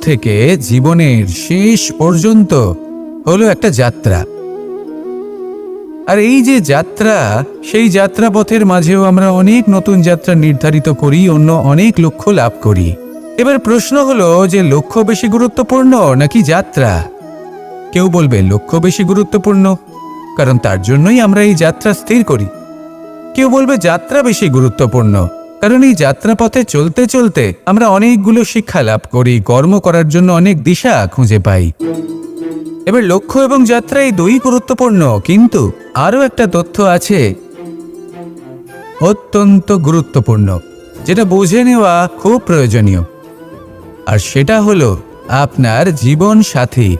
থেকে জীবনের শেষ পর্যন্ত হলো একটা যাত্রা। আর এই যে যাত্রা, সেই যাত্রাপথের মাঝেও আমরা অনেক নতুন যাত্রা নির্ধারিত করি, অন্য অনেক লক্ষ্য লাভ করি। এবার প্রশ্ন হলো যে লক্ষ্য বেশি গুরুত্বপূর্ণ নাকি যাত্রা? কেউ বলবে লক্ষ্য বেশি গুরুত্বপূর্ণ, কারণ তার জন্যই আমরা এই যাত্রা স্থির করি। কেউ বলবে যাত্রা বেশি গুরুত্বপূর্ণ, কারণ এই যাত্রাপথে চলতে চলতে আমরা অনেকগুলো শিক্ষা লাভ করি, কর্ম করার জন্য অনেক দিশা খুঁজে পাই। এবার লক্ষ্য এবং যাত্রা এই দুই গুরুত্বপূর্ণ, কিন্তু আরও একটা তথ্য আছে অত্যন্ত গুরুত্বপূর্ণ, যেটা বুঝে নেওয়া খুব প্রয়োজনীয়। আর সেটা হলো আপনার জীবন সাথী।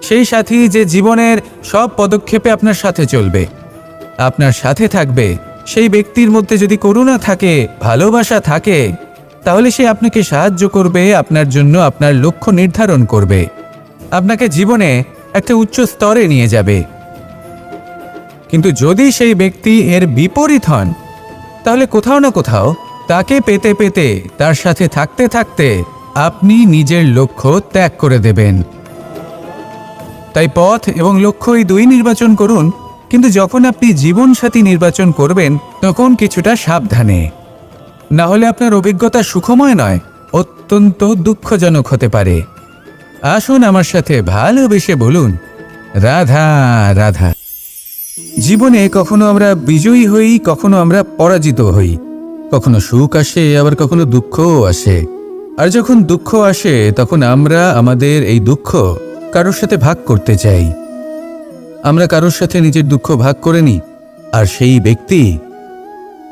সেই সাথী যে জীবনের সব পদক্ষেপে আপনার সাথে চলবে, আপনার সাথে থাকবে। সেই ব্যক্তির মধ্যে যদি করুণা থাকে, ভালোবাসা থাকে, তাহলে সে আপনাকে সাহায্য করবে, আপনার জন্য আপনার লক্ষ্য নির্ধারণ করবে, আপনাকে জীবনে একটা উচ্চ স্তরে নিয়ে যাবে। কিন্তু যদি সেই ব্যক্তি এর বিপরীত হন, তাহলে কোথাও না কোথাও তাকে পেতে পেতে, তার সাথে থাকতে থাকতে আপনি নিজের লক্ষ্য ত্যাগ করে দেবেন। তাই পথ এবং লক্ষ্য এই দুই নির্বাচন করুন, কিন্তু যখন আপনি জীবনসাথী নির্বাচন করবেন তখন কিছুটা সাবধানে, না হলে আপনার অভিজ্ঞতা সুখময় নয়, অত্যন্ত দুঃখজনক হতে পারে। আসুন আমার সাথে ভালোবেসে বলুন, রাধা রাধা। জীবনে কখনো আমরা বিজয়ী হই, কখনো আমরা পরাজিত হই, কখনো সুখ আসে, আবার কখনো দুঃখও আসে। আর যখন দুঃখ আসে তখন আমরা আমাদের এই দুঃখ কারোর সাথে ভাগ করতে চাই। আমরা কারোর সাথে নিজের দুঃখ ভাগ করে নিই, আর সেই ব্যক্তি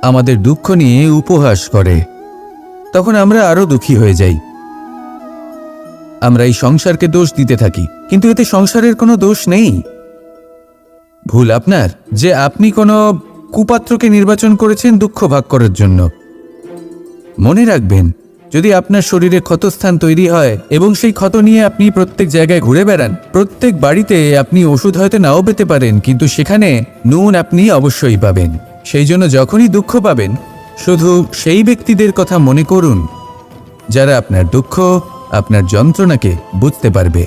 আমাদের দুঃখ নিয়ে উপহাস করে। তখন আমরা আরো দুঃখী হয়ে যাই। আমরা এই সংসারকে দোষ দিতে থাকি, কিন্তু এতে সংসারের কোনো দোষ নেই। ভুল আপনার যে আপনি কোনো কুপাত্রকে নির্বাচন করেছেন দুঃখ ভাগ করার জন্য। মনে রাখবেন, যদি আপনার শরীরে ক্ষতস্থান তৈরি হয় এবং সেই ক্ষত নিয়ে আপনি প্রত্যেক জায়গায় ঘুরে বেড়ান, প্রত্যেক বাড়িতে আপনি ওষুধ হয়তো নাও পেতে পারেন, কিন্তু সেখানে নুন আপনি অবশ্যই পাবেন। সেই জন্য যখনই দুঃখ পাবেন, শুধু সেই ব্যক্তিদের কথা মনে করুন যারা আপনার দুঃখ, আপনার যন্ত্রণাকে বুঝতে পারবে,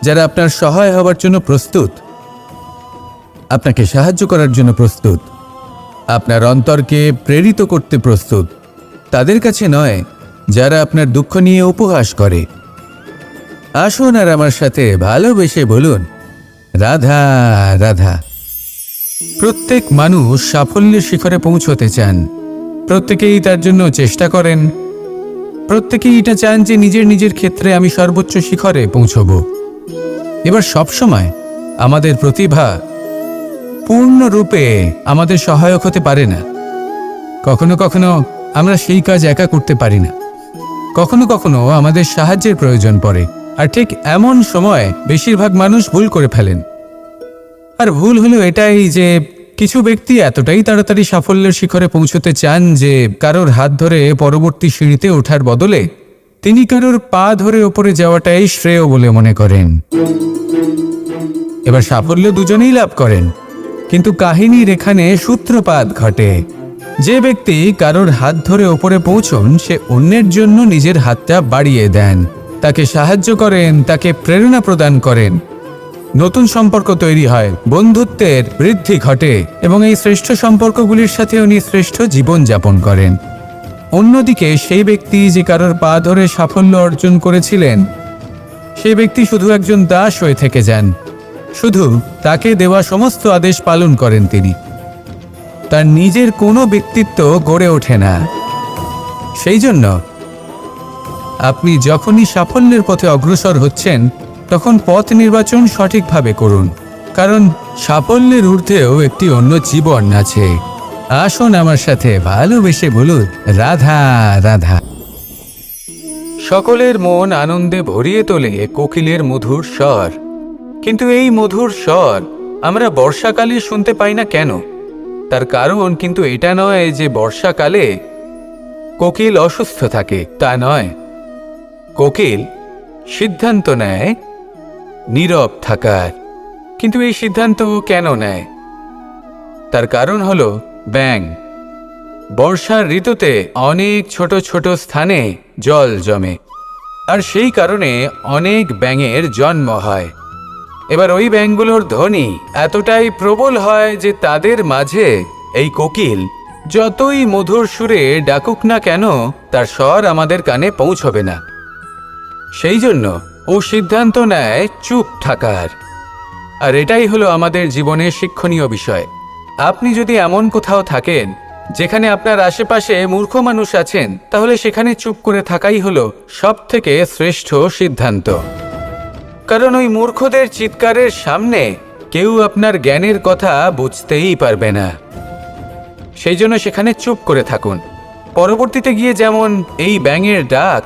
যারা আপনার সহায় হওয়ার জন্য প্রস্তুত, আপনাকে সাহায্য করার জন্য প্রস্তুত, আপনার অন্তরকে প্রেরিত করতে প্রস্তুত। তাদের কাছে নয় যারা আপনার দুঃখ নিয়ে উপহাস করে। আসুন আর আমার সাথে ভালোবেসে বলুন, রাধা রাধা। প্রত্যেক মানুষ সাফল্যের শিখরে পৌঁছতে চান, প্রত্যেকেই তার জন্য চেষ্টা করেন, প্রত্যেকেই এটা চান যে নিজের নিজের ক্ষেত্রে আমি সর্বোচ্চ শিখরে পৌঁছব। এবার সবসময় আমাদের প্রতিভা পূর্ণরূপে আমাদের সহায়ক হতে পারে না। কখনো কখনো আমরা সেই কাজ একা করতে পারি না, কখনো কখনো আমাদের সাহায্যের প্রয়োজন পড়ে। আর ঠিক এমন সময় বেশিরভাগ মানুষ ভুল করে ফেলেন। আর ভুল হলো এটাই যে কিছু ব্যক্তি এতটাই তাড়াতাড়ি সাফল্যের শিখরে পৌঁছতে চান যে কারোর হাত ধরে পরবর্তী সিঁড়িতে ওঠার বদলে তিনি কারোর পা ধরে ওপরে যাওয়াটাই শ্রেয় বলে মনে করেন। এবার সাফল্য দুজনেই লাভ করেন, কিন্তু কাহিনীর এখানে সূত্রপাত ঘটে। যে ব্যক্তি কারোর হাত ধরে ওপরে পৌঁছন, সে অন্যের জন্য নিজের হাতটা বাড়িয়ে দেন, তাকে সাহায্য করেন, তাকে প্রেরণা প্রদান করেন। নতুন সম্পর্ক তৈরি হয়, বন্ধুত্বের বৃদ্ধি ঘটে, এবং এই শ্রেষ্ঠ সম্পর্কগুলির সাথে উনি শ্রেষ্ঠ জীবন যাপন করেন। অন্যদিকে সেই ব্যক্তি যে কারোর পা ধরে সাফল্য অর্জন করেছিলেন, সেই ব্যক্তি শুধু একজন দাস হয়ে থেকে যান, শুধু তাকে দেওয়া সমস্ত আদেশ পালন করেন তিনি। তার নিজের কোনো ব্যক্তিত্ব গড়ে ওঠে না। সেই জন্য আপনি যখনই সাফল্যের পথে অগ্রসর হচ্ছেন, তখন পথ নির্বাচন সঠিকভাবে করুন, কারণ সাফল্যের ঊর্ধ্বেও একটি অন্য জীবন আছে। আসুন আমার সাথে ভালোবেসে বলুন, রাধা রাধা। সকলের মন আনন্দে ভরিয়ে তোলে কোকিলের মধুর স্বর, কিন্তু এই মধুর স্বর আমরা বর্ষাকালে শুনতে পাই না কেন? তার কারণ কিন্তু এটা নয় যে বর্ষাকালে কোকিল অসুস্থ থাকে, তা নয়। কোকিল সিদ্ধান্ত নেয় নীরব থাকার, কিন্তু এই সিদ্ধান্ত কেন নেয়? তার কারণ হলো ব্যাঙ। বর্ষার ঋতুতে অনেক ছোট ছোট স্থানে জল জমে, আর সেই কারণে অনেক ব্যাঙের জন্ম হয়। এবার ওই ব্যাঙগুলোর ধ্বনি এতটাই প্রবল হয় যে তাদের মাঝে এই কোকিল যতই মধুর সুরে ডাকুক না কেন তার স্বর আমাদের কানে পৌঁছবে না। সেই জন্য ও সিদ্ধান্ত নেয় চুপ থাকার। আর এটাই হলো আমাদের জীবনের শিক্ষণীয় বিষয়। আপনি যদি এমন কোথাও থাকেন যেখানে আপনার আশেপাশে মূর্খ মানুষ আছেন, তাহলে সেখানে চুপ করে থাকাই হলো সবথেকে শ্রেষ্ঠ সিদ্ধান্ত। কারণ ওই মূর্খদের চিৎকারের সামনে কেউ আপনার জ্ঞানের কথা বুঝতেই পারবে না। সেই জন্য সেখানে চুপ করে থাকুন। পরবর্তীতে গিয়ে যেমন এই ব্যাঙের ডাক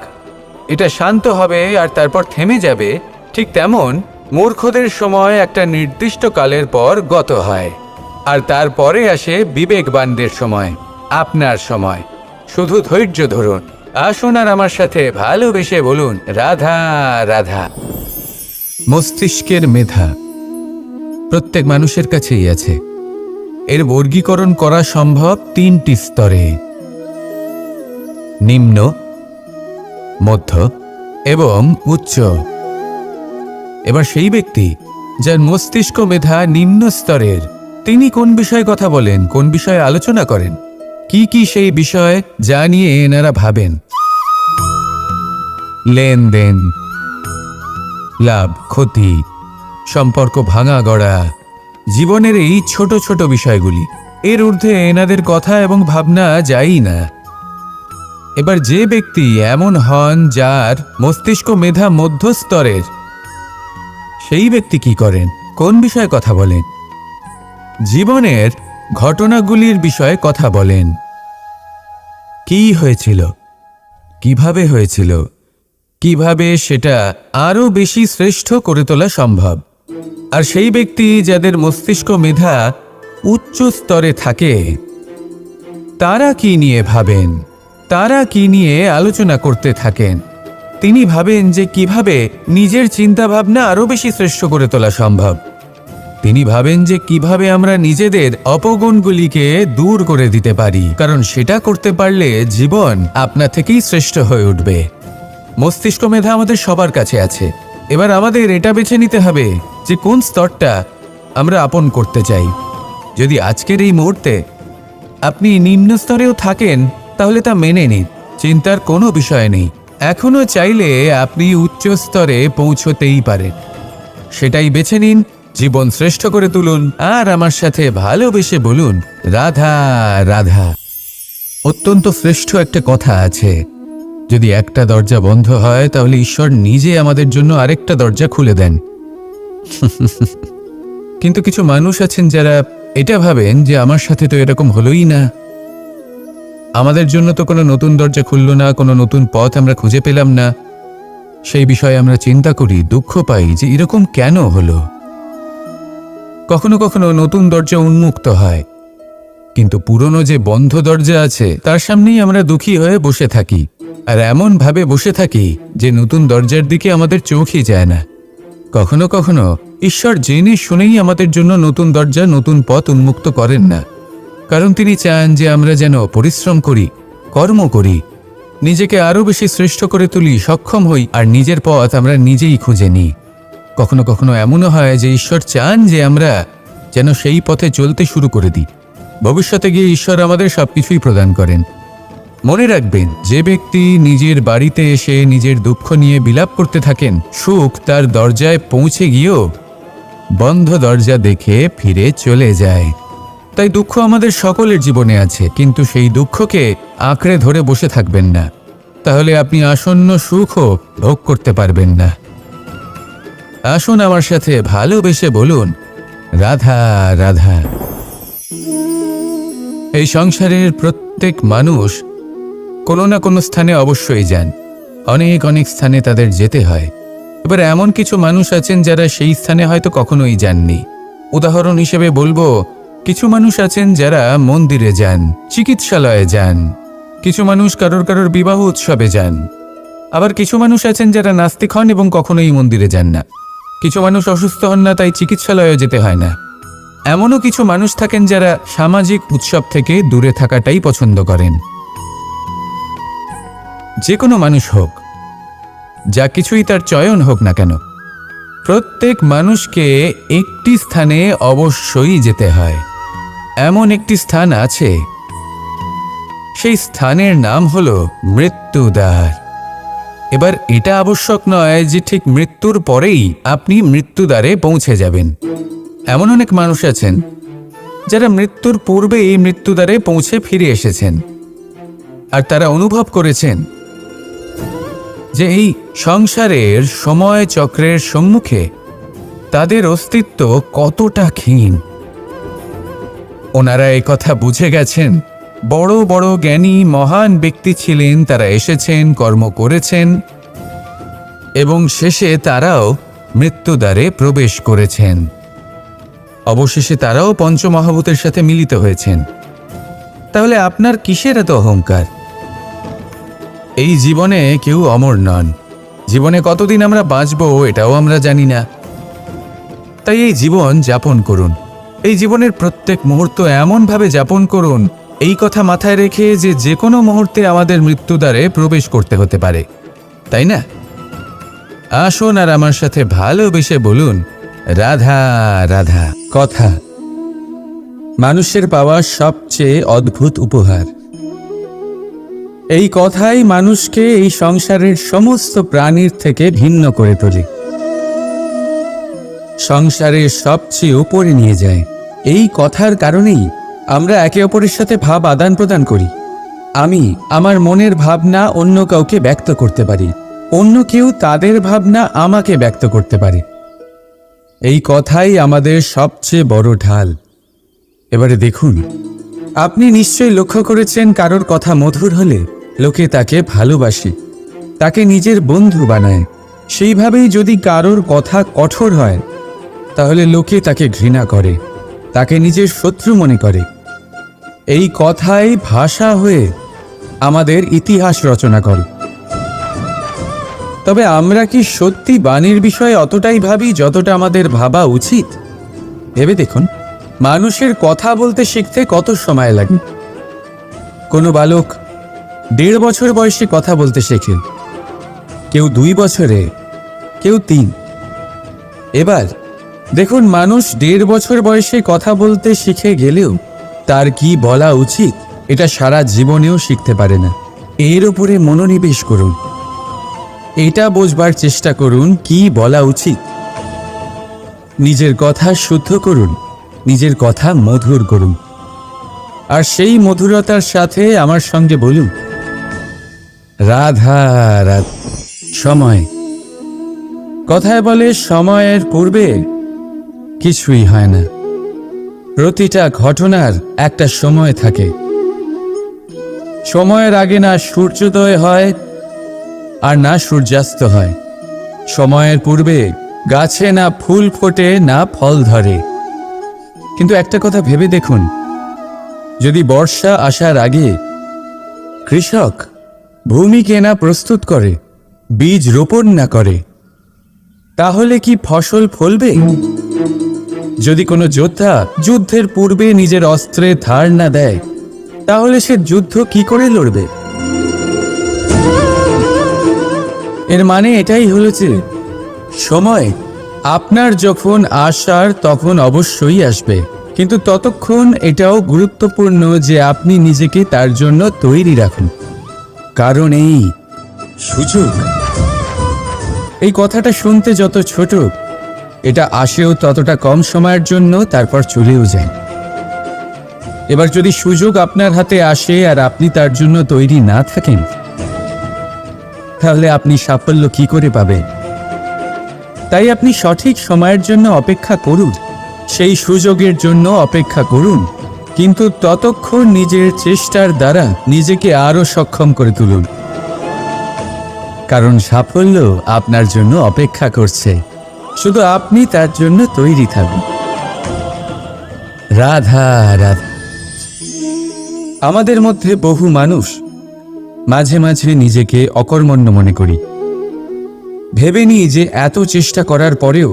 এটা শান্ত হবে আর তারপর থেমে যাবে, ঠিক তেমন মূর্খদের সময় একটা নির্দিষ্ট কালের পর গত হয়। আর তারপরে আসে বিবেকবানদের সময়, আপনার সময়। শুধু ধৈর্য ধরুন। আসুন আর আমার সাথে ভালোবেসে বলুন, রাধা রাধা। মস্তিষ্কের মেধা প্রত্যেক মানুষের কাছেই আছে। এর বর্গীকরণ করা সম্ভব তিনটি স্তরে: নিম্ন, মধ্য এবং উচ্চ। এবার সেই ব্যক্তি যার মস্তিষ্ক মেধা নিম্ন স্তরের, তিনি কোন বিষয়ে কথা বলেন, কোন বিষয়ে আলোচনা করেন, কি সেই বিষয় যা নিয়ে এনারা ভাবেন? লেনদেন, লাভ ক্ষতি, সম্পর্ক ভাঙা গড়া, জীবনের এই ছোট ছোট বিষয়গুলি। এর ঊর্ধ্বে এনাদের কথা এবং ভাবনা যায়ই না। এবার যে ব্যক্তি এমন হন যার মস্তিষ্ক মেধা মধ্যস্তরের, সেই ব্যক্তি কি করেন, কোন বিষয়ে কথা বলেন? জীবনের ঘটনাগুলির বিষয়ে কথা বলেন। কি হয়েছিল, কিভাবে হয়েছিল, কিভাবে সেটা আরো বেশি শ্রেষ্ঠ করে তোলা সম্ভব। আর সেই ব্যক্তি যাদের মস্তিষ্ক মেধা উচ্চ স্তরে থাকে, তারা কি নিয়ে ভাবেন, তারা কি নিয়ে আলোচনা করতে থাকেন? তিনি ভাবেন যে কিভাবে নিজের চিন্তাভাবনা আরো বেশি শ্রেষ্ঠ করে তোলা সম্ভব। তিনি ভাবেন যে কিভাবে আমরা নিজেদের অপগুণগুলিকে দূর করে দিতে পারি, কারণ সেটা করতে পারলে জীবন আপনা থেকেই শ্রেষ্ঠ হয়ে উঠবে। মস্তিষ্ক মেধা আমাদের সবার কাছে আছে। এবার আমাদের এটা বেছে নিতে হবে যে কোন স্তরটা আমরা আপন করতে চাই। যদি আজকের এই মুহূর্তে আপনি নিম্ন স্তরেও থাকেন, তাহলে তা মেনে নিন, চিন্তার কোনো বিষয় নেই। এখনো চাইলে আপনি উচ্চ স্তরে পৌঁছতেই পারেন। সেটাই বেছে নিন, জীবন শ্রেষ্ঠ করে তুলুন আর আমার সাথে ভালোবেসে বলুন, রাধা রাধা। অত্যন্ত শ্রেষ্ঠ একটা কথা আছে, যদি একটা দরজা বন্ধ হয় তাহলে ঈশ্বর নিজে আমাদের জন্য আরেকটা দরজা খুলে দেন। কিন্তু কিছু মানুষ আছেন যারা এটা ভাবেন যে আমার সাথে তো এরকম হলোই না, আমাদের জন্য তো কোনো নতুন দরজা খুলল না, কোনো নতুন পথ আমরা খুঁজে পেলাম না। সেই বিষয়ে আমরা চিন্তা করি, দুঃখ পাই যে এরকম কেন হলো। কখনো কখনো নতুন দরজা উন্মুক্ত হয়, কিন্তু পুরনো যে বন্ধ দরজা আছে তার সামনেই আমরা দুঃখী হয়ে বসে থাকি। আর এমন ভাবে বসে থাকি যে নতুন দরজার দিকে আমাদের চোখই যায় না। কখনো কখনো ঈশ্বর জেনে শুনেই আমাদের জন্য নতুন দরজা, নতুন পথ উন্মুক্ত করেন না, কারণ তিনি চান যে আমরা যেন পরিশ্রম করি, কর্ম করি, নিজেকে আরো বেশি শ্রেষ্ঠ করে তুলি, সক্ষম হই, আর নিজের পথ আমরা নিজেই খুঁজে নিই। কখনো কখনো এমনও হয় যে ঈশ্বর চান যে আমরা যেন সেই পথে চলতে শুরু করে দিই। ভবিষ্যতে গিয়ে ঈশ্বর আমাদের সবকিছুই প্রদান করেন। মনে রাখবেন, যে ব্যক্তি নিজের বাড়িতে এসে নিজের দুঃখ নিয়ে বিলাপ করতে থাকেন, সুখ তার দরজায় পৌঁছে গিয়েও বন্ধ দরজা দেখে ফিরে চলে যায়। তাই দুঃখ আমাদের সকলের জীবনে আছে, কিন্তু সেই দুঃখকে আঁকড়ে ধরে বসে থাকবেন না, তাহলে আপনি আসন্ন সুখও ভোগ করতে পারবেন না। আসুন আমার সাথে ভালোবেসে বলুন, রাধা রাধা। এই সংসারের প্রত্যেক মানুষ কোনো না কোনো স্থানে অবশ্যই যান, অনেক অনেক স্থানে তাদের যেতে হয়। এবার এমন কিছু মানুষ আছেন যারা সেই স্থানে হয়তো কখনোই যাননি। উদাহরণ হিসেবে বলবো, কিছু মানুষ আছেন যারা মন্দিরে যান, চিকিৎসালয়ে যান, কিছু মানুষ কারোর বিবাহ উৎসবে যান। আবার কিছু মানুষ আছেন যারা নাস্তিক হন এবং কখনোই মন্দিরে যান না। কিছু মানুষ অসুস্থ হন না, তাই চিকিৎসালয়ে যেতে হয় না। এমনও কিছু মানুষ থাকেন যারা সামাজিক উৎসব থেকে দূরে থাকাটাই পছন্দ করেন। যে কোনো মানুষ হোক, যা কিছুই তার চয়ন হোক না কেন, প্রত্যেক মানুষকে একটি স্থানে অবশ্যই যেতে হয়। এমন একটি স্থান আছে, সেই স্থানের নাম হলো মৃত্যুদ্বার। এবার এটা আবশ্যক নয় যে ঠিক মৃত্যুর পরেই আপনি মৃত্যুদ্বারে পৌঁছে যাবেন। এমন অনেক মানুষ আছেন যারা মৃত্যুর পূর্বেই মৃত্যুদ্বারে পৌঁছে ফিরে এসেছেন, আর তারা অনুভব করেছেন যে এই সংসারের সময় চক্রের সম্মুখে তাদের অস্তিত্ব কতটা ক্ষীণ। ওনারা এই কথা বুঝে গেছেন। বড় বড় জ্ঞানী মহান ব্যক্তি ছিলেন, তারা এসেছেন, কর্ম করেছেন এবং শেষে তারাও মৃত্যুদ্বারে প্রবেশ করেছেন। অবশেষে তারাও পঞ্চমহাভূতের সাথে মিলিত হয়েছেন। তাহলে আপনার কিসের এত অহংকার? এই জীবনে কেউ অমর নন। জীবনে কতদিন আমরা বাঁচব এটাও আমরা জানি না। তাই এই জীবন যাপন করুন। এই জীবনের প্রত্যেক মুহূর্ত এমনভাবে যাপন করুন, এই কথা মাথায় রেখে যে কোনো মুহূর্তে আমাদের মৃত্যুদ্বারে প্রবেশ করতে হতে পারে, তাই না? আসুন আর আমার সাথে ভালোবেসে বলুন, রাধা রাধা। কথা মানুষের পাওয়া সবচেয়ে অদ্ভুত উপহার। এই কথাই মানুষকে এই সংসারের সমস্ত প্রাণীর থেকে ভিন্ন করে তোলে, সংসারের সবচেয়ে উপরে নিয়ে যায়। এই কথার কারণেই আমরা একে অপরের সাথে ভাব আদান প্রদান করি। আমি আমার মনের ভাবনা অন্য কাউকে ব্যক্ত করতে পারি, অন্য কেউ তাদের ভাবনা আমাকে ব্যক্ত করতে পারে। এই কথাই আমাদের সবচেয়ে বড় ঢাল। এবারে দেখুন, আপনি নিশ্চয়ই লক্ষ্য করেছেন কারোর কথা মধুর হলে লোকে তাকে ভালোবাসে, তাকে নিজের বন্ধু বানায়। সেইভাবেই যদি কারোর কথা কঠোর হয় তাহলে লোকে তাকে ঘৃণা করে, তাকে নিজের শত্রু মনে করে। এই কথাই ভাষা হয়ে আমাদের ইতিহাস রচনা করে। তবে আমরা কি সত্যি বাণীর বিষয়ে অতটাই ভাবি যতটা আমাদের ভাবা উচিত? ভেবে দেখুন, মানুষের কথা বলতে শিখতে কত সময় লাগে। কোনো বালক 1.5 বছর বয়সে কথা বলতে শেখে, কেউ 2 বছরে, কেউ 3। এবার দেখুন, মানুষ 1.5 বছর বয়সে কথা বলতে শিখে গেলেও তার কি বলা উচিত এটা সারা জীবনেও শিখতে পারে না। এর উপরে মনোনিবেশ করুন, এটা বোঝবার চেষ্টা করুন কি বলা উচিত। নিজের কথা শুদ্ধ করুন, নিজের কথা মধুর করুন, আর সেই মধুরতার সাথে আমার সঙ্গে বলুন, রাধা রাধা। সময়, কথায় বলে সময়ের পূর্বে কিছুই হয় না। প্রতিটা ঘটনার একটা সময় থাকে। সময়ের আগে না সূর্যোদয় হয় আর না সূর্যাস্ত হয়। সময়ের পূর্বে গাছে না ফুল ফোটে না ফল ধরে। কিন্তু একটা কথা ভেবে দেখুন, যদি বর্ষা আসার আগে কৃষক ভূমিকে না প্রস্তুত করে, বীজ রোপণ না করে, তাহলে কি ফসল ফলবে? যদি কোনো যোদ্ধা যুদ্ধের পূর্বে নিজের অস্ত্রে ধার না দেয়, তাহলে সে যুদ্ধ কি করে লড়বে? এর মানে এটাই হলো যে সময় আপনার যখন আসার তখন অবশ্যই আসবে, কিন্তু ততক্ষণ এটাও গুরুত্বপূর্ণ যে আপনি নিজেকে তার জন্য তৈরি রাখুন। কারণ এই সুযোগ, এই কথাটা শুনতে যত ছোট, এটা আসেও ততটা কম সময়ের জন্য, তারপর চলেও যায়। এবার যদি সুযোগ আপনার হাতে আসে আর আপনি তার জন্য তৈরি না থাকেন, তাহলে আপনি সাফল্য কি করে পাবেন? তাই আপনি সঠিক সময়ের জন্য অপেক্ষা করুন, সেই সুযোগের জন্য অপেক্ষা করুন, কিন্তু ততক্ষণ নিজের চেষ্টার দ্বারা নিজেকে আরো সক্ষম করে তুলুন, কারণ সাফল্য আপনার জন্য অপেক্ষা করছে। শুধু আপনি তার জন্য তৈরি থাকুন। রাধা রাধা। আমাদের মধ্যে বহু মানুষ মাঝে মাঝে নিজেকে অকর্মণ্য মনে করি, ভেবে নিই যে এত চেষ্টা করার পরেও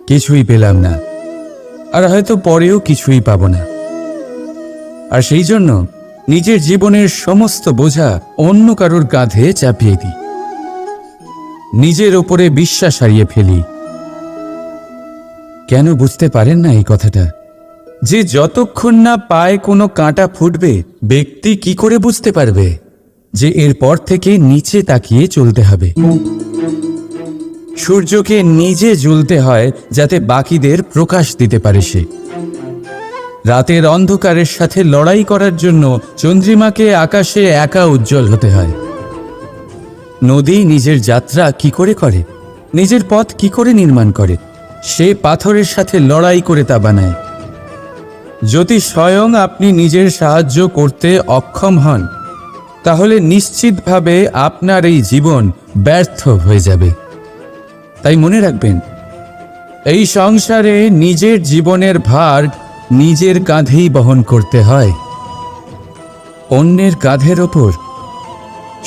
কিছুই পেলাম না, আর হয়তো পরেও কিছুই পাব না, আর সেই জন্য নিজের জীবনের সমস্ত বোঝা অন্য কারোর কাঁধে চাপিয়ে দিই। নিজের ওপরে বিশ্বাস হারিয়ে ফেলি। কেন বুঝতে পারেন না এই কথাটা? যে যতক্ষণ না পায়ে কোনো কাঁটা ফুটবে, ব্যক্তি কি করে বুঝতে পারবে যে এরপর থেকে নিচে তাকিয়ে চলতে হবে? সূর্যকে নিজে জ্বলতে হয় যাতে বাকিদের প্রকাশ দিতে পারে সে। রাতের অন্ধকারের সাথে লড়াই করার জন্য চন্দ্রিমাকে আকাশে একা উজ্জ্বল হতে হয়। নদী নিজের যাত্রা কি করে করে, নিজের পথ কি করে নির্মাণ করে? সে পাথরের সাথে লড়াই করে তা বানায়। যদি স্বয়ং আপনি নিজের সাহায্য করতে অক্ষম হন, তাহলে নিশ্চিতভাবে আপনার এই জীবন ব্যর্থ হয়ে যাবে। তাই মনে রাখবেন, এই সংসারে নিজের জীবনের ভার নিজের কাঁধেই বহন করতে হয়। অন্যের কাঁধের ওপর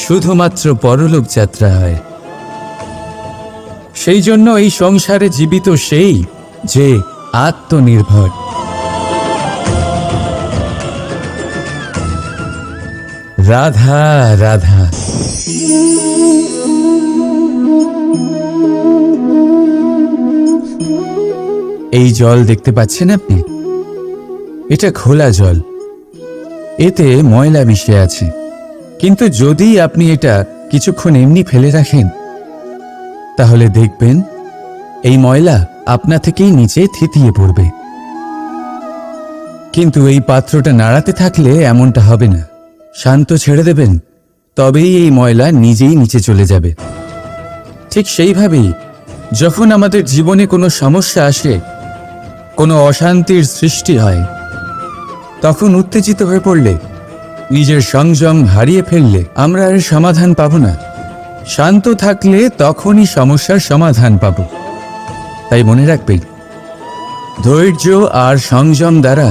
শুধুমাত্র পরলোক যাত্রা হয়। সেই জন্য এই সংসারে জীবিত সেই যে আত্মনির্ভর। রাধা রাধা। এই জল দেখতে পাচ্ছেন আপনি? এটা খোলা জল, এতে ময়লা মিশে আছে। কিন্তু যদি আপনি এটা কিছুক্ষণ এমনি ফেলে রাখেন, তাহলে দেখবেন এই ময়লা আপনা থেকেই নিচে থিতিয়ে পড়বে। কিন্তু এই পাত্রটা নাড়াতে থাকলে এমনটা হবে না। শান্ত ছেড়ে দেবেন, তবেই এই ময়লা নিজেই নিচে চলে যাবে। ঠিক সেইভাবেই যখন আমাদের জীবনে কোনো সমস্যা আসে, কোনো অশান্তির সৃষ্টি হয়, তখন উত্তেজিত হয়ে পড়লে, নিজের সংযম হারিয়ে ফেললে আমরা এর সমাধান পাব না। শান্ত থাকলে তখনই সমস্যার সমাধান পাব। তাই মনে রাখবেন, ধৈর্য আর সংযম দ্বারা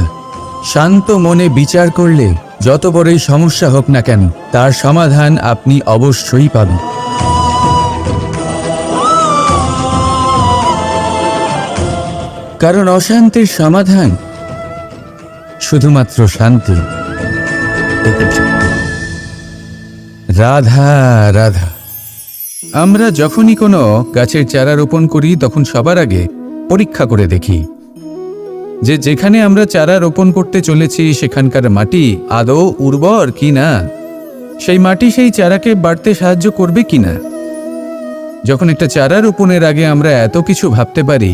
শান্ত মনে বিচার করলে যত বড়ই সমস্যা হোক না কেন, তার সমাধান আপনি অবশ্যই পাবেন। কারণ অশান্তির সমাধান শুধুমাত্র শান্তি। রাধা রাধা। আমরা যখনই কোনো গাছের চারা রোপণ করি, তখন সবার আগে পরীক্ষা করে দেখি যে যেখানে আমরা চারা রোপণ করতে চলেছি সেখানকার মাটি আদৌ উর্বর কি না, সেই মাটি সেই চারাকে বাড়তে সাহায্য করবে কিনা। যখন একটা চারা রোপণের আগে আমরা এত কিছু ভাবতে পারি,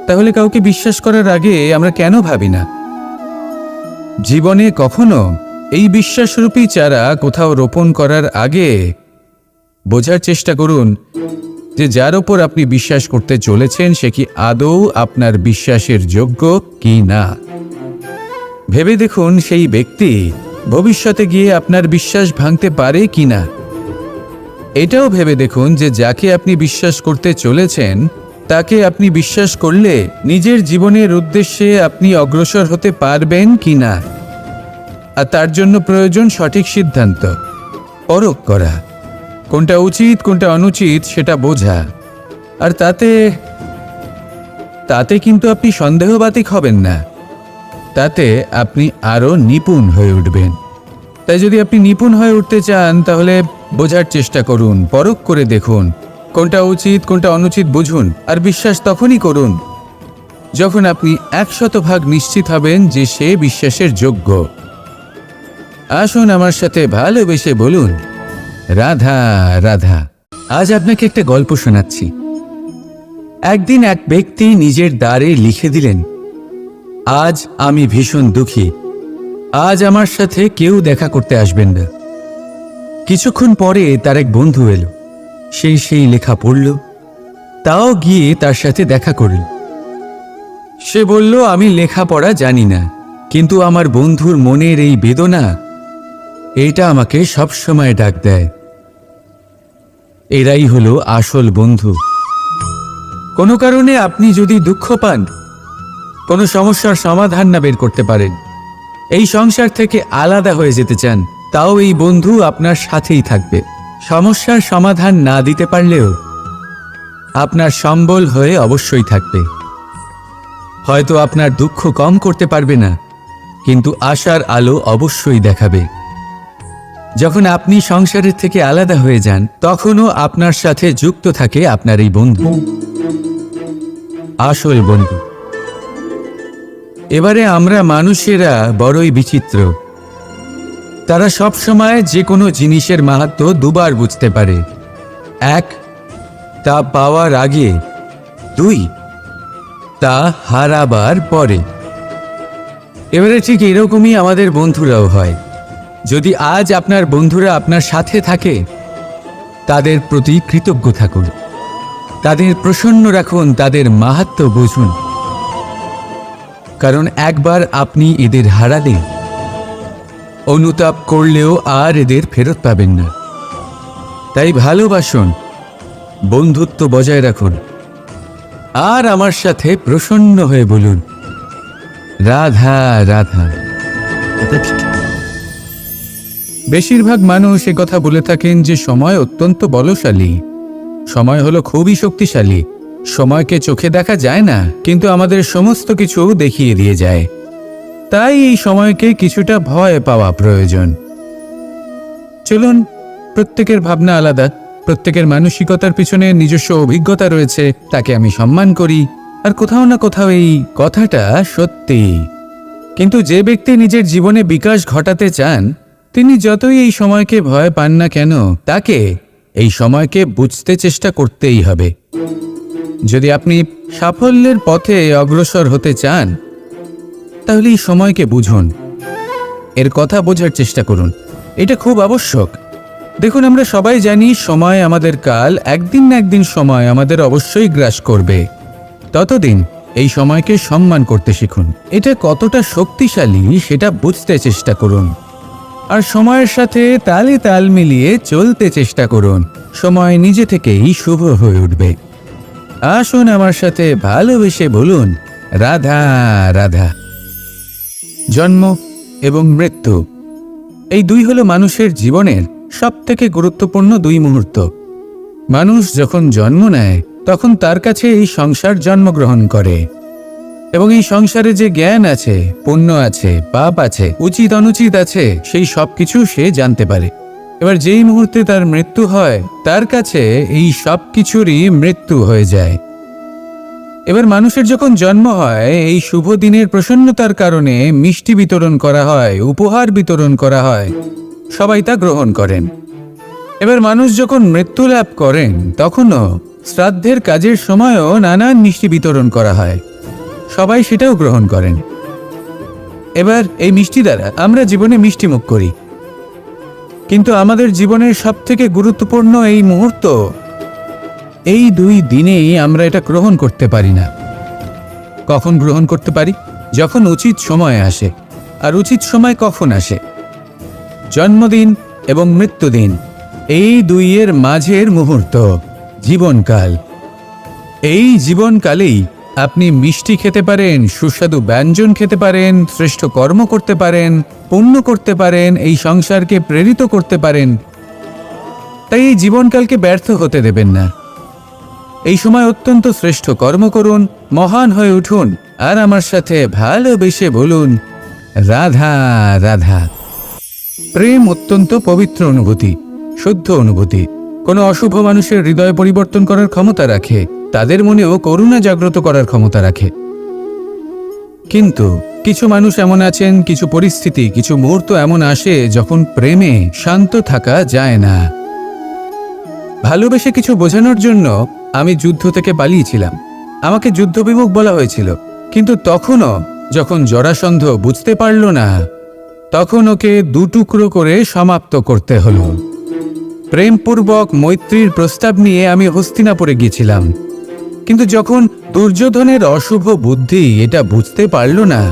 তাহলে কাউকে বিশ্বাস করার আগে আমরা কেন ভাবি না? জীবনে কখনো এই বিশ্বাসরূপী চারা কোথাও রোপণ করার আগে বোঝার চেষ্টা করুন যে যার ওপর আপনি বিশ্বাস করতে চলেছেন সে কি আদৌ আপনার বিশ্বাসের যোগ্য কি না। ভেবে দেখুন সেই ব্যক্তি ভবিষ্যতে গিয়ে আপনার বিশ্বাস ভাঙতে পারে কি না। এটাও ভেবে দেখুন যে যাকে আপনি বিশ্বাস করতে চলেছেন তাকে আপনি বিশ্বাস করলে নিজের জীবনের উদ্দেশ্যে আপনি অগ্রসর হতে পারবেন কি না। আর তার জন্য প্রয়োজন সঠিক সিদ্ধান্ত, পরখ করা, কোনটা উচিত কোনটা অনুচিত সেটা বোঝা। আর তাতে কিন্তু আপনি সন্দেহবাতিক হবেন না, তাতে আপনি আরও নিপুণ হয়ে উঠবেন। তাই যদি আপনি নিপুণ হয়ে উঠতে চান, তাহলে বোঝার চেষ্টা করুন, পরখ করে দেখুন, কোনটা উচিত কোনটা অনুচিত বুঝুন। আর বিশ্বাস তখনই করুন যখন আপনি 100% নিশ্চিত হবেন যে সে বিশ্বাসের যোগ্য। আসুন আমার সাথে ভালোবেসে বলুন, রাধা রাধা। আজ আপনাকে একটা গল্প শোনাচ্ছি। একদিন এক ব্যক্তি নিজের দ্বারে লিখে দিলেন, আজ আমি ভীষণ দুঃখী, আজ আমার সাথে কেউ দেখা করতে আসবেন না। কিছুক্ষণ পরে তার এক বন্ধু এলো, সেই লেখা পড়ল, তাও গিয়ে তার সাথে দেখা করল। সে বলল, আমি লেখাপড়া জানি না, কিন্তু আমার বন্ধুর মনের এই বেদনা, এটা আমাকে সবসময় ডাক দেয়। এরাই হলো আসল বন্ধু। কোনো কারণে আপনি যদি দুঃখ পান, কোনো সমস্যার সমাধান না বের করতে পারেন, এই সংসার থেকে আলাদা হয়ে যেতে চান, তাও এই বন্ধু আপনার সাথেই থাকবে। সমস্যার সমাধান না দিতে পারলেও আপনার সম্বল হয়ে অবশ্যই থাকবে। হয়তো আপনার দুঃখ কম করতে পারবে না, কিন্তু আশার আলো অবশ্যই দেখাবে। যখন আপনি সংসারের থেকে আলাদা হয়ে যান, তখনও আপনার সাথে যুক্ত থাকে আপনার এই বন্ধু, আসল বন্ধু। এবারে আমরা মানুষেরা বড়ই বিচিত্র। তারা সব সময় যে কোনো জিনিসের মাহাত্ম্য দুবার বুঝতে পারে। এক, তা পাওয়ার আগে। দুই, তা হারাবার পরে। এবারে ঠিক এরকমই আমাদের বন্ধুরাও হয়। যদি আজ আপনার বন্ধুরা আপনার সাথে থাকে, তাদের প্রতি কৃতজ্ঞ থাকুন, তাদের প্রসন্ন রাখুন, তাদের মাহাত্ম্য বুঝুন। কারণ একবার আপনি এদের হারালে অনুতাপ করলেও আর এদের ফেরত পাবেন না। তাই ভালোবাসুন, বন্ধুত্ব বজায় রাখুন, আর আমার সাথে প্রসন্ন হয়ে বলুন, রাধা রাধা। বেশিরভাগ মানুষ এ কথা বলে থাকেন যে সময় অত্যন্ত বলশালী, সময় হলো খুবই শক্তিশালী। সময়কে চোখে দেখা যায় না, কিন্তু আমাদের সমস্ত কিছু দেখিয়ে দিয়ে যায়। তাই এই সময়কে কিছুটা ভয় পাওয়া প্রয়োজন। চলুন, প্রত্যেকের ভাবনা আলাদা, প্রত্যেকের মানসিকতার পিছনে নিজস্ব অভিজ্ঞতা রয়েছে, তাকে আমি সম্মান করি। আর কোথাও না কোথাও এই কথাটা সত্যি। কিন্তু যে ব্যক্তি নিজের জীবনে বিকাশ ঘটাতে চান, তিনি যতই এই সময়কে ভয় পান না কেন, তাকে এই সময়কে বুঝতে চেষ্টা করতেই হবে। যদি আপনি সাফল্যের পথে অগ্রসর হতে চান, তাহলে এই সময়কে বুঝুন, এর কথা বোঝার চেষ্টা করুন। এটা খুব আবশ্যক। দেখুন, আমরা সবাই জানি সময় আমাদের কাল, একদিন না একদিন সময় আমাদের অবশ্যই গ্রাস করবে। ততদিন এই সময়কে সম্মান করতে শিখুন। এটা কতটা শক্তিশালী সেটা বুঝতে চেষ্টা করুন, আর সময়ের সাথে তালে তাল মিলিয়ে চলতে চেষ্টা করুন। সময় নিজে থেকেই শুভ হয়ে উঠবে। আসুন আমার সাথে ভালোবেসে বলুন, রাধা রাধা। জন্ম এবং মৃত্যু, এই দুই হলো মানুষের জীবনের সবথেকে গুরুত্বপূর্ণ দুই মুহূর্ত। মানুষ যখন জন্ম নেয়, তখন তার কাছে এই সংসার জন্মগ্রহণ করে, এবং এই সংসারে যে জ্ঞান আছে, পুণ্য আছে, পাপ আছে, উচিত অনুচিত আছে, সেই সব কিছু সে জানতে পারে। এবার যেই মুহূর্তে তার মৃত্যু হয়, তার কাছে এই সব কিছুরই মৃত্যু হয়ে যায়। এবার মানুষের যখন জন্ম হয়, এই শুভ দিনের প্রসন্নতার কারণে মিষ্টি বিতরণ করা হয়, উপহার বিতরণ করা হয়, সবাই তা গ্রহণ করেন। এবার মানুষ যখন মৃত্যু লাভ করেন, তখনও শ্রাদ্ধের কাজের সময়ও নানান মিষ্টি বিতরণ করা হয়, সবাই সেটাও গ্রহণ করেন। এবার এই মিষ্টি দ্বারা আমরা জীবনে মিষ্টি মুখ করি, কিন্তু আমাদের জীবনের সবথেকে গুরুত্বপূর্ণ এই মুহূর্ত, এই দুই দিনেই আমরা এটা গ্রহণ করতে পারি না। কখন গ্রহণ করতে পারি? যখন উচিত সময় আসে। আর উচিত সময় কখন আসে? জন্মদিন এবং মৃত্যুদিন, এই দুইয়ের মাঝের মুহূর্ত, জীবনকাল। এই জীবনকালেই আপনি মিষ্টি খেতে পারেন, সুস্বাদু ব্যঞ্জন খেতে পারেন, শ্রেষ্ঠ কর্ম করতে পারেন, পুণ্য করতে পারেন, এই সংসারকে প্রেরিত করতে পারেন। তাই এই জীবনকালকে ব্যর্থ হতে দেবেন না। এই সময় অত্যন্ত শ্রেষ্ঠ কর্ম করুন, মহান হয়ে উঠুন, আর আমার সাথে ভালোবেসে বলুন, রাধা রাধা। প্রেম অত্যন্ত পবিত্র অনুভূতি, শুদ্ধ অনুভূতি। কোনো অশুভ মানুষের হৃদয় পরিবর্তন করার ক্ষমতা রাখে, তাদের মনেও করুণা জাগ্রত করার ক্ষমতা রাখে। কিন্তু কিছু মানুষ এমন আছেন, কিছু পরিস্থিতি, কিছু মুহূর্ত এমন আসে যখন প্রেমে শান্ত থাকা যায় না। ভালোবেসে কিছু বোঝানোর জন্য আমি যুদ্ধ থেকে পালিয়েছিলাম, আমাকে যুদ্ধবিমুখ বলা হয়েছিল। কিন্তু তখনও যখন জরাসন্ধ বুঝতে পারল না, তখন ওকে দুটুকরো করে সমাপ্ত করতে হলো। প্রেমপূর্বক মৈত্রীর প্রস্তাব নিয়ে আমি হস্তিনাপুরে গিয়েছিলাম, কিন্তু যখন দুর্যোধনের অশুভ বুদ্ধি এটা বুঝতে পারল না,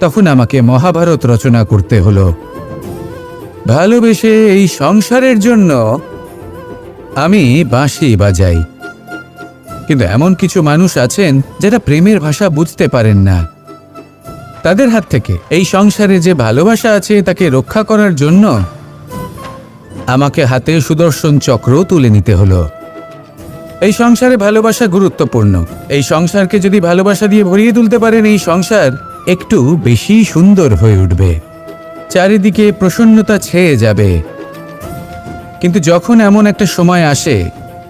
তখন আমাকে মহাভারত রচনা করতে হলো। ভালোবেসে এই সংসারের জন্য আমি বাঁশি বাজাই। কিন্তু এমন কিছু মানুষ আছেন যারা প্রেমের ভাষা বুঝতে পারেন না। তাদের হাত থেকে এই সংসারে যে ভালোবাসা আছে তাকে রক্ষা করার জন্য আমাকে হাতে সুদর্শন চক্র তুলে নিতে হলো। এই সংসারে ভালোবাসা গুরুত্বপূর্ণ। এই সংসারকে যদি ভালোবাসা দিয়ে ভরিয়ে তুলতে পারেন, এই সংসার একটু বেশি সুন্দর হয়ে উঠবে। চারিদিকে প্রসন্নতা ছেয়ে যাবে। কিন্তু যখন এমন একটা সময় আসে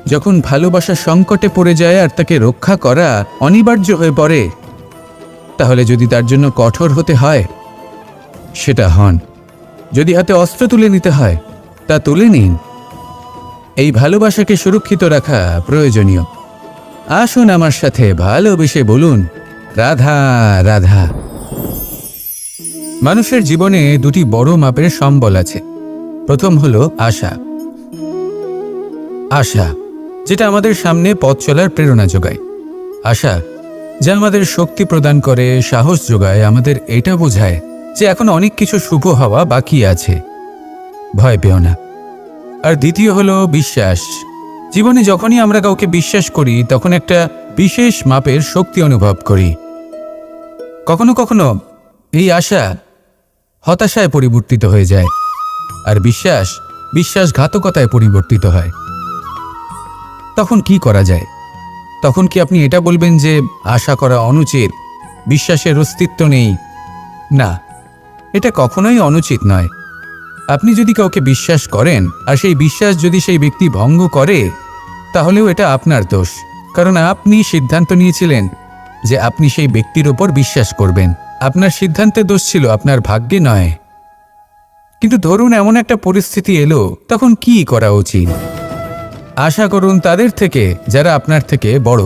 যখন ভালোবাসা সংকটে পড়ে যায় আর তাকে রক্ষা করা অনিবার্য হয়ে পড়ে, তাহলে যদি তার জন্য কঠোর হতে হয় সেটা হন। যদি হাতে অস্ত্র তুলে নিতে হয় তা তুলে নিন। এই ভালোবাসাকে সুরক্ষিত রাখা প্রয়োজনীয়। আসুন আমার সাথে ভালোবেসে বলুন, রাধা রাধা। মানুষের জীবনে দুটি বড় মাপের সম্বল আছে। প্রথম হলো আশা। আশা, যেটা আমাদের সামনে পথ চলার প্রেরণা যোগায়। আশা যা আমাদের শক্তি প্রদান করে, সাহস যোগায়, আমাদের এটা বোঝায় যে এখন অনেক কিছু শুভ হওয়া বাকি আছে, ভয় পেও না। আর দ্বিতীয় হলো বিশ্বাস। জীবনে যখনই আমরা কাউকে বিশ্বাস করি তখন একটা বিশেষ মাপের শক্তি অনুভব করি। কখনো কখনো এই আশা হতাশায় পরিবর্তিত হয়ে যায়, আর বিশ্বাস বিশ্বাসঘাতকতায় পরিবর্তিত হয়। তখন কি করা যায়? তখন কি আপনি এটা বলবেন যে আশা করা অনুচিত, বিশ্বাসের অস্তিত্ব নেই? না, এটা কখনোই অনুচিত নয়। আপনি যদি কাউকে বিশ্বাস করেন আর সেই বিশ্বাস যদি সেই ব্যক্তি ভঙ্গ করে, তাহলেও এটা আপনার দোষ, কারণ আপনি সিদ্ধান্ত নিয়েছিলেন যে আপনি সেই ব্যক্তির ওপর বিশ্বাস করবেন। আপনার সিদ্ধান্তে দোষ ছিল, আপনার ভাগ্যে নয়। কিন্তু ধরুন এমন একটা পরিস্থিতি এলো, তখন কি করা উচিত? আশা করুন তাদের থেকে যারা আপনার থেকে বড়,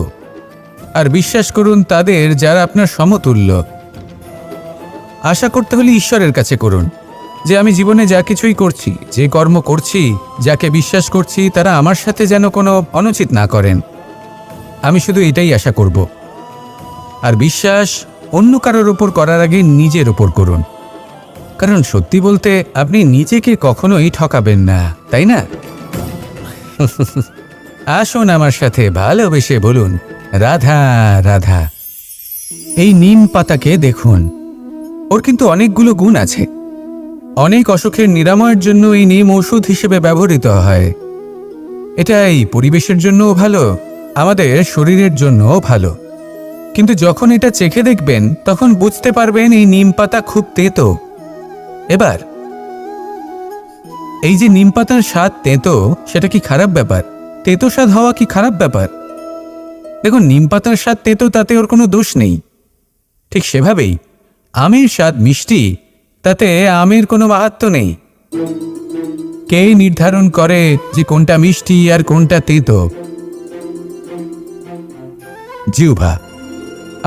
আর বিশ্বাস করুন তাদের যারা আপনার সমতুল্য। আশা করতে হলে ঈশ্বরের কাছে করুন যে আমি জীবনে যা কিছুই করছি, যে কর্ম করছি, যাকে বিশ্বাস করছি, তারা আমার সাথে যেন কোনো অনুচিত না করেন। আমি শুধু এটাই আশা করব। আর বিশ্বাস অন্য কারোর ওপর করার আগে নিজের ওপর করুন, কারণ সত্যি বলতে আপনি নিজেকে কখনোই ঠকাবেন না, তাই না? আসুন আমার সাথে ভালোবেসে বলুন, রাধা রাধা। এই নিম পাতাকে দেখুন, ওর কিন্তু অনেকগুলো গুণ আছে। অনেক অসুখের নিরাময়ের জন্য এই নিম ওষুধ হিসেবে ব্যবহৃত হয়। এটা এই পরিবেশের জন্যও ভালো, আমাদের শরীরের জন্যও ভালো। কিন্তু যখন এটা চেখে দেখবেন তখন বুঝতে পারবেন এই নিম পাতা খুব তেতো। এবার এই যে নিম পাতার স্বাদ তেতো, সেটা কি খারাপ ব্যাপার? তেতো স্বাদ হওয়া কি খারাপ ব্যাপার? দেখুন, নিম পাতার স্বাদ তেতো, তাতে ওর কোনো দোষ নেই। ঠিক সেভাবেই আমের স্বাদ মিষ্টি, তাতে আমের কোনো মাহাত্ম্য নেই। কে নির্ধারণ করে যে কোনটা মিষ্টি আর কোনটা তেতো? জিহ্বা।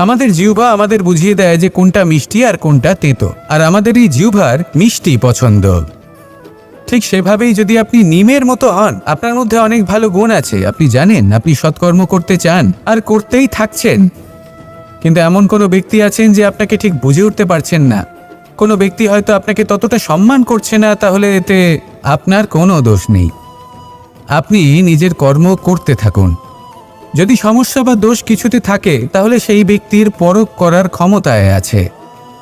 আমাদের জিহ্বা আমাদের বুঝিয়ে দেয় যে কোনটা মিষ্টি আর কোনটা তেতো, আর আমাদের এই জিহ্বার মিষ্টি পছন্দ। ঠিক সেভাবেই যদি আপনি নিমের মতো হন, আপনার মধ্যে অনেক ভালো গুণ আছে, আপনি জানেন, আপনি সৎকর্ম করতে চান আর করতেই থাকছেন, কিন্তু এমন কোনো ব্যক্তি আছেন যে আপনাকে ঠিক বুঝে উঠতে পারছেন না, কোনো ব্যক্তি হয়তো আপনাকে ততটা সম্মান করছে না, তাহলে এতে আপনার কোনো দোষ নেই। আপনি নিজের কর্ম করতে থাকুন। যদি সমস্যা বা দোষ কিছুতে থাকে, তাহলে সেই ব্যক্তির পরখ করার ক্ষমতায় আছে।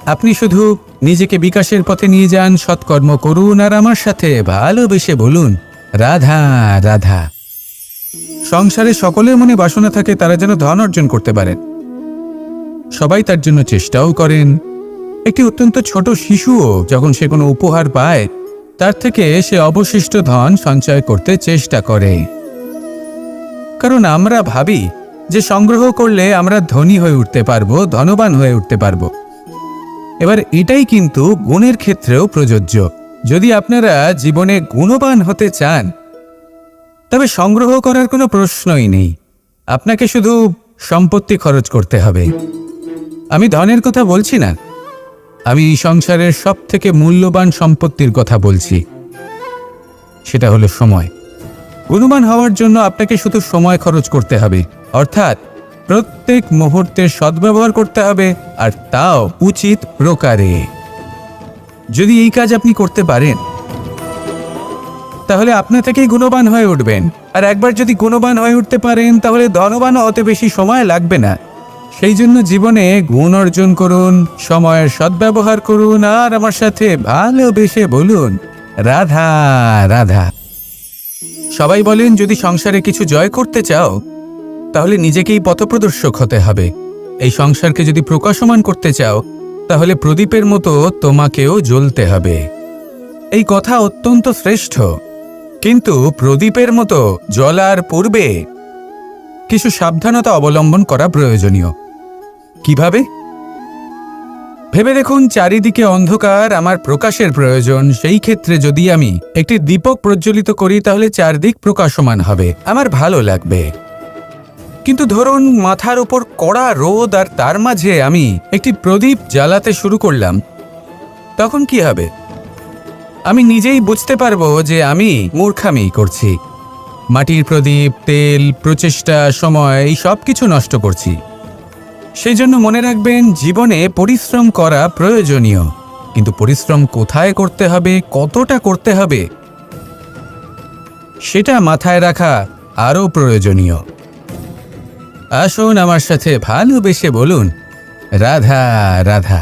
আপনি শুধু নিজেকে বিকাশের পথে নিয়ে যান, সৎকর্ম করুন, আর আমার সাথে ভালোবেসে বলুন, রাধা রাধা। সংসারে সকলের মনে বাসনা থাকে তারা যেন ধন অর্জন করতে পারেন। সবাই তার জন্য চেষ্টাও করেন। একটি অত্যন্ত ছোট শিশুও যখন সে কোনো উপহার পায়, তার থেকে সে অবশিষ্ট ধন সঞ্চয় করতে চেষ্টা করে, কারণ আমরা ভাবি যে সংগ্রহ করলে আমরা ধনী হয়ে উঠতে পারবো, ধনবান হয়ে উঠতে পারবো। এবার এটাই কিন্তু গুণের ক্ষেত্রেও প্রযোজ্য। যদি আপনারা জীবনে গুণবান হতে চান, তবে সংগ্রহ করার কোনো প্রশ্নই নেই। আপনাকে শুধু সম্পত্তি খরচ করতে হবে। আমি ধনের কথা বলছি না, আমি সংসারের সবথেকে মূল্যবান সম্পত্তির কথা বলছি, সেটা হলো সময়। গুণবান হওয়ার জন্য আপনাকে শুধু সময় খরচ করতে হবে, অর্থাৎ প্রত্যেক মুহূর্তের সদ্ব্যবহার করতে হবে, আর তাও উচিত প্রকারে। যদি এই কাজ আপনি করতে পারেন, তাহলে আপনা থেকেই গুণবান হয়ে উঠবেন। আর একবার যদি গুণবান হয়ে উঠতে পারেন, তাহলে ধনবানও হতে বেশি সময় লাগবে না। সেই জন্য জীবনে গুণ অর্জন করুন, সময়ের সদ্ব্যবহার করুন, আর আমার সাথে ভালোবেসে বলুন, রাধা রাধা। সবাই বলেন, যদি সংসারে কিছু জয় করতে চাও, তাহলে নিজেকেই পথপ্রদর্শক হতে হবে। এই সংসারকে যদি প্রকাশমান করতে চাও, তাহলে প্রদীপের মতো তোমাকেও জ্বলতে হবে। এই কথা অত্যন্ত শ্রেষ্ঠ, কিন্তু প্রদীপের মতো জ্বলার পূর্বে কিছু সাবধানতা অবলম্বন করা প্রয়োজনীয়। কিভাবে? ভেবে দেখুন, চারিদিকে অন্ধকার, আমার প্রকাশের প্রয়োজন। সেই ক্ষেত্রে যদি আমি একটি দীপক প্রজ্বলিত করি তাহলে চারদিক প্রকাশমান হবে, আমার ভালো লাগবে। কিন্তু ধরুন মাথার উপর কড়া রোদ আর তার মাঝে আমি একটি প্রদীপ জ্বালাতে শুরু করলাম, তখন কি হবে? আমি নিজেই বুঝতে পারবো যে আমি মূর্খামি করছি। মাটির প্রদীপ, তেল, প্রচেষ্টা, সময়, এই সব কিছু নষ্ট করছি। সেই জন্য মনে রাখবেন, জীবনে পরিশ্রম করা প্রয়োজনীয়, কিন্তু পরিশ্রম কোথায় করতে হবে, কতটা করতে হবে, সেটা মাথায় রাখা আরও প্রয়োজনীয়। আসুন আমার সাথে ভালোবেসে বলুন, রাধা রাধা।